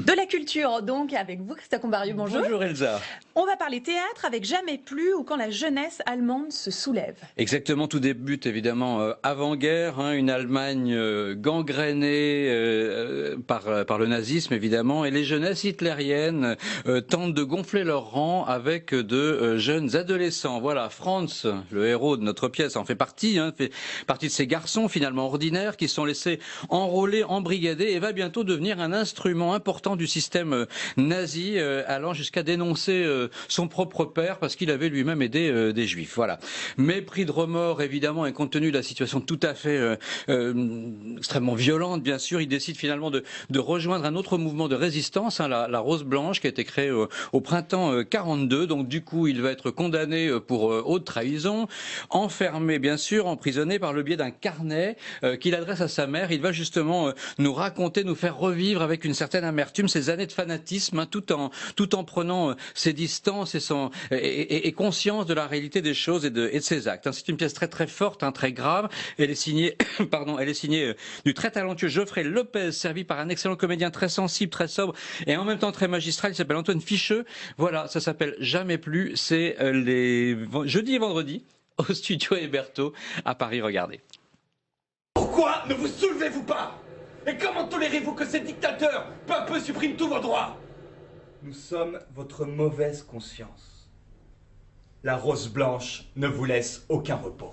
De la culture, donc, avec vous, Christophe Combarieux, bonjour. Bonjour Elsa. On va parler théâtre avec Jamais plus ou quand la jeunesse allemande se soulève. Exactement, tout débute évidemment avant-guerre, une Allemagne gangrénée par le nazisme évidemment, et les jeunesses hitlériennes tentent de gonfler leurs rangs avec de jeunes adolescents. Voilà, Franz, le héros de notre pièce, en fait partie, fait partie de ces garçons finalement ordinaires qui sont laissés enrôler, embrigadés, et va bientôt devenir un instrument important du système nazi, allant jusqu'à dénoncer son propre père parce qu'il avait lui-même aidé des juifs. Voilà. Mais pris de remords évidemment et compte tenu de la situation tout à fait extrêmement violente, bien sûr, il décide finalement de rejoindre un autre mouvement de résistance, la Rose Blanche, qui a été créé au printemps 42. Donc du coup, il va être condamné pour haute trahison, enfermé bien sûr, emprisonné par le biais d'un carnet qu'il adresse à sa mère. Il va justement nous raconter, nous faire revivre avec une certaine amertume ces années de fanatisme, tout en prenant ses distances et conscience de la réalité des choses et de ses actes. C'est une pièce très très forte, très grave. Elle est signée, du très talentueux Geoffrey Lopez, servi par un excellent comédien très sensible, très sobre et en même temps très magistral. Il s'appelle Antoine Ficheux. Voilà, ça s'appelle Jamais plus. C'est les jeudis et vendredis au studio Héberto à Paris. Regardez. Pourquoi ne vous soulevez-vous pas? Et comment tolérez-vous que ces dictateurs peu à peu suppriment tous vos droits? Nous sommes votre mauvaise conscience. La Rose Blanche ne vous laisse aucun repos.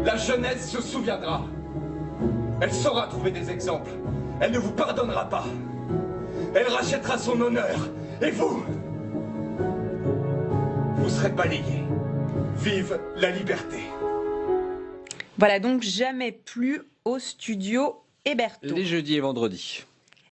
La jeunesse se souviendra. Elle saura trouver des exemples. Elle ne vous pardonnera pas. Elle rachètera son honneur. Et vous serez balayés. Vive la liberté. Voilà donc Jamais plus au studio Héberto. Les jeudis et vendredis.